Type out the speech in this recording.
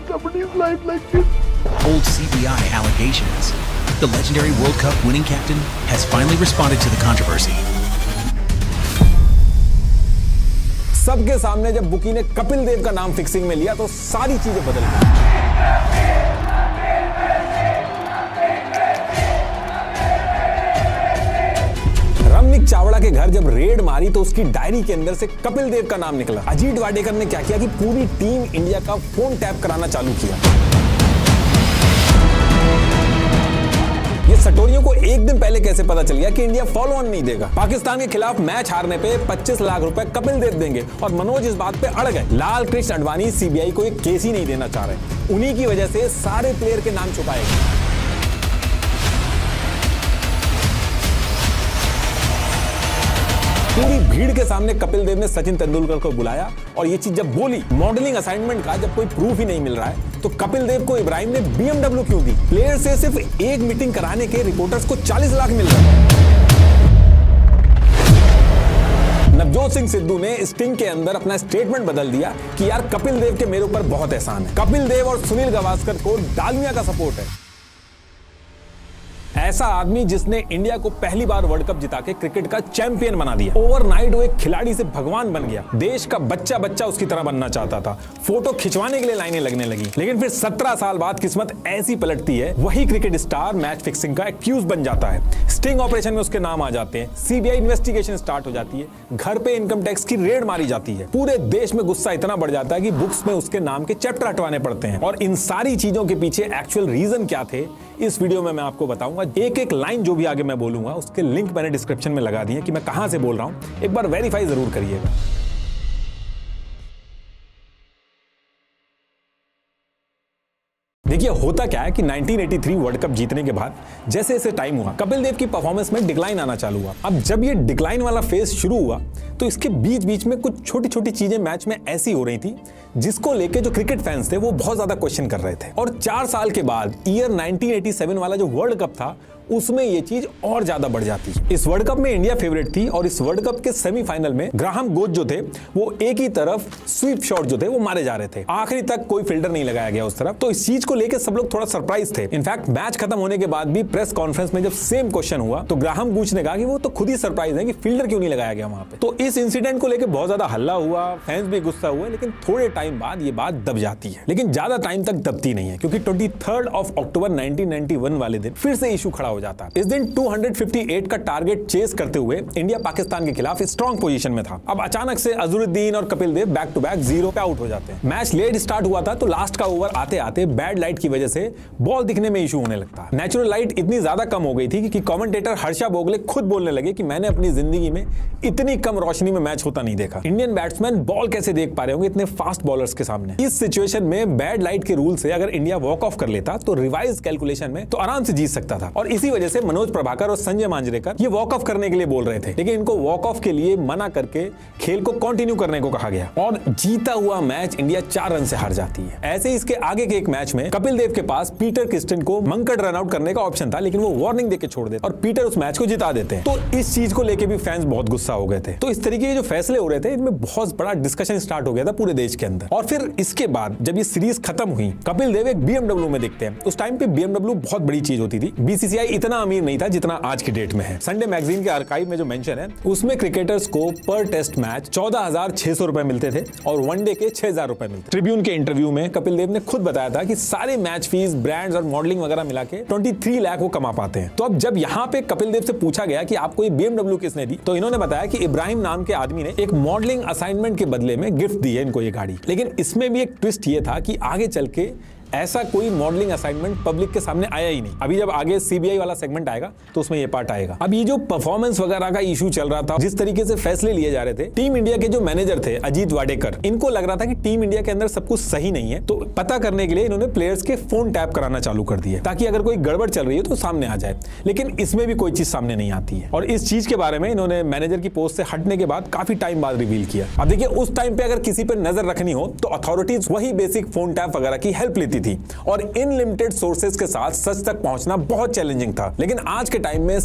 somebody's life like this. Old CBI allegations. The legendary World Cup winning captain has finally responded to the controversy. सबके सामने जब bookie ने कपिल देव का नाम fixing में लिया तो सारी चीजें बदल गई। रमनिक चावड़ा के घर जब रेड मारी तो उसकी डायरी के अंदर से कपिल देव का नाम निकला। अजीत वाडेकर ने क्या किया कि पूरी टीम इंडिया का फोन टैप कराना चालू किया। ये सटोरियों को एक दिन पहले कैसे पता चल गया कि इंडिया फॉलो ऑन नहीं देगा। पाकिस्तान के खिलाफ मैच हारने पे 25 लाख रुपए कपिल देव देंगे और मनोज इस बात पे अड़ गए। लाल कृष्ण आडवाणी सीबीआई को एक केस ही नहीं देना चाह रहे। उन्हीं की वजह से सारे प्लेयर के नाम छुपाए गए। पूरी भीड़ के सामने कपिल देव ने सचिन तेंदुलकर को बुलाया और ये चीज जब बोली, मॉडलिंग असाइनमेंट का जब कोई प्रूफ ही नहीं मिल रहा है तो कपिल देव को इब्राहिम ने BMW क्यों दी? प्लेयर से सिर्फ एक मीटिंग कराने के रिपोर्टर्स को 40 लाख मिल रहा है। नवजोत सिंह सिद्धू ने स्टिंग के अंदर अपना स्टेटमेंट बदल दिया कि यार कपिल देव के मेरे ऊपर बहुत एहसान है। कपिल देव और सुनील गावस्कर को डालमिया का सपोर्ट है। ऐसा आदमी जिसने इंडिया को पहली बार वर्ल्ड कप जिता के क्रिकेट का चैंपियन बना दिया। ओवरनाइट वो एक खिलाड़ी से भगवान बन गया। देश का बच्चा बच्चा उसकी तरह बनना चाहता था। फोटो खिंचवाने के लिए लाइनें लगने लगी। लेकिन फिर 17 साल बाद किस्मत ऐसी पलटती है, वही क्रिकेट स्टार मैच फिक्सिंग का एक्यूज बन जाता है। स्टिंग ऑपरेशन में उसके नाम आ जाते हैं। सीबीआई इन्वेस्टिगेशन स्टार्ट हो जाती है। घर पे इनकम टैक्स की रेड मारी जाती है। पूरे देश में गुस्सा इतना बढ़ जाता है कि बुक्स में उसके नाम के चैप्टर हटवाने पड़ते हैं। और इन सारी चीजों के पीछे एक्चुअल रीजन क्या थे, इस वीडियो में मैं आपको बताऊंगा। एक एक लाइन जो भी आगे मैं बोलूंगा उसके लिंक मैंने डिस्क्रिप्शन में लगा दिए कि मैं कहां से बोल रहा हूं। एक बार वेरीफाई जरूर करिएगा। देखिए होता क्या है कि 1983 वर्ल्ड कप जीतने के बाद जैसे जैसे टाइम हुआ कपिल देव की परफॉर्मेंस में डिक्लाइन आना चालू हुआ। अब जब ये डिक्लाइन वाला फेज शुरू हुआ तो इसके बीच बीच में कुछ छोटी छोटी चीजें मैच में ऐसी हो रही थी जिसको लेके जो क्रिकेट फैंस थे वो बहुत ज्यादा क्वेश्चन कर रहे थे। और 4 साल के बाद ईयर 1987 वाला जो वर्ल्ड कप था उसमें ये चीज और ज्यादा बढ़ जाती है। इस वर्ल्ड कप में इंडिया फेवरेट थी और इस वर्ल्ड कप के सेमीफाइनल में ग्राहम गोच जो थे वो एक ही तरफ स्वीप शॉट जो थे वो मारे जा रहे थे। आखिरी तक कोई फिल्टर नहीं लगाया गया उस तरफ। तो इस चीज को लेकर सब लोग थोड़ा सरप्राइज थे। इनफैक्ट मैच खत्म होने के बाद भी प्रेस कॉन्फ्रेंस में जब सेम क्वेश्चन हुआ तो ग्राहम गोच ने कहा कि वो तो खुद ही सरप्राइज है कि फिल्टर क्यों नहीं लगाया गया वहां पे। तो इस इंसिडेंट को लेकर बहुत ज्यादा हल्ला हुआ, फैंस भी गुस्सा हुए, लेकिन थोड़े टाइम बाद ये बात दब जाती है। लेकिन ज्यादा टाइम तक दबती नहीं है क्योंकि 23 अक्टूबर 1991 वाले दिन फिर से इशू खड़ा हो जाता है। इस दिन 258 का टारगेट चेस करते हुए इंडिया पाकिस्तान के खिलाफ स्ट्रॉन्ग पोजीशन में था। अब अचानक से अजहरुद्दीन और Kapil Dev back to back 0 पे आउट हो जाते हैं। मैच लेट स्टार्ट हुआ था तो लास्ट का ओवर आते आते बैड लाइट की वजह से बॉल दिखने में इशू होने लगता है। नेचुरल लाइट इतनी ज्यादा कम हो गई थी कि कमेंटेटर हर्षा बोगले खुद बोलने लगे कि मैंने अपनी जिंदगी में इतनी कम रोशनी में मैच होता नहीं देखा। इंडियन बैट्समैन बॉल कैसे देख पा रहे होंगे इतने फास्ट बॉलर्स के सामने। इस सिचुएशन में बैड लाइट के रूल से अगर इंडिया वॉक ऑफ कर लेता तो रिवाइज कैलकुलेशन में तो आराम से जीत सकता था। और इसी वजह से मनोज प्रभाकर और संजय मांजरेकर ये वॉक ऑफ करने के लिए बोल रहे थे, लेकिन इनको वॉक ऑफ के लिए मना करके खेल को कंटिन्यू करने को कहा गया और जीता हुआ मैच इंडिया 4 रन से हार जाती है। ऐसे ही इसके आगे के एक मैच में कपिल देव के पास पीटर क्रिस्टन को मंकड़ रन आउट करने का ऑप्शन था, लेकिन वो वार्निंग देके छोड़ देते और पीटर उस मैच को जिता देते हैं। तो इस चीज को लेके भी फैंस बहुत गुस्सा हो गए थे। तो इस तरीके के जो फैसले हो रहे थे इनमें बहुत बड़ा डिस्कशन स्टार्ट हो गया था पूरे देश के अंदर। और फिर इसके बाद जब ये सीरीज खत्म हुई कपिल देव एक BMW में दिखते हैं। उस टाइम पे BMW बहुत बड़ी चीज होती थी। BCCI इतना अमीर नहीं था जितना आज की डेट में है। संडे मैगजीन के आर्काइव में जो मेंशन है उसमें क्रिकेटर्स को पर टेस्ट मैच 14,600 रुपए मिलते थे और वनडे के 6,000 रुपए मिलते। ट्रिब्यून के इंटरव्यू में कपिल देव ने खुद बताया था कि सारे मैच फीस, ब्रांड्स और मॉडलिंग वगैरह मिला के 23 लाख वो कमा पाते हैं। तो अब जब यहाँ पे कपिल देव से पूछा गया कि आपको ये BMW किसने दी, तो इन्होंने बताया कि इब्राहिम नाम के आदमी ने एक मॉडलिंग असाइनमेंट के बदले में गिफ्ट दी है इनको ये गाड़ी। लेकिन इसमें भी एक ट्विस्ट ये था कि आगे चल के ऐसा कोई मॉडलिंग असाइनमेंट पब्लिक के सामने आया ही नहीं। अभी जब आगे सीबीआई वाला सेगमेंट आएगा तो उसमें ये पार्ट आएगा। अब ये जो परफॉर्मेंस वगैरह का इशू चल रहा था, जिस तरीके से फैसले लिए जा रहे थे, टीम इंडिया के जो मैनेजर थे अजीत वाडेकर, इनको लग रहा था कि टीम इंडिया के अंदर सब कुछ सही नहीं है। तो पता करने के लिए इन्होंने प्लेयर्स के फोन टैप कराना चालू कर दिए ताकि अगर कोई गड़बड़ चल रही है तो सामने आ जाए। लेकिन इसमें भी कोई चीज सामने नहीं आती है और इस चीज के बारे में इन्होंने मैनेजर की पोस्ट से हटने के बाद काफी टाइम बाद रिवील किया। अब देखिए उस टाइम पे अगर किसी पर नजर रखनी हो तो अथॉरिटीज वही बेसिक फोन टैप वगैरह की हेल्प लेती थी और इन लिमिटेड सोर्सेज के साथ सच तक पहुंचना बहुत चैलेंजिंग था। लेकिन आज के टाइम में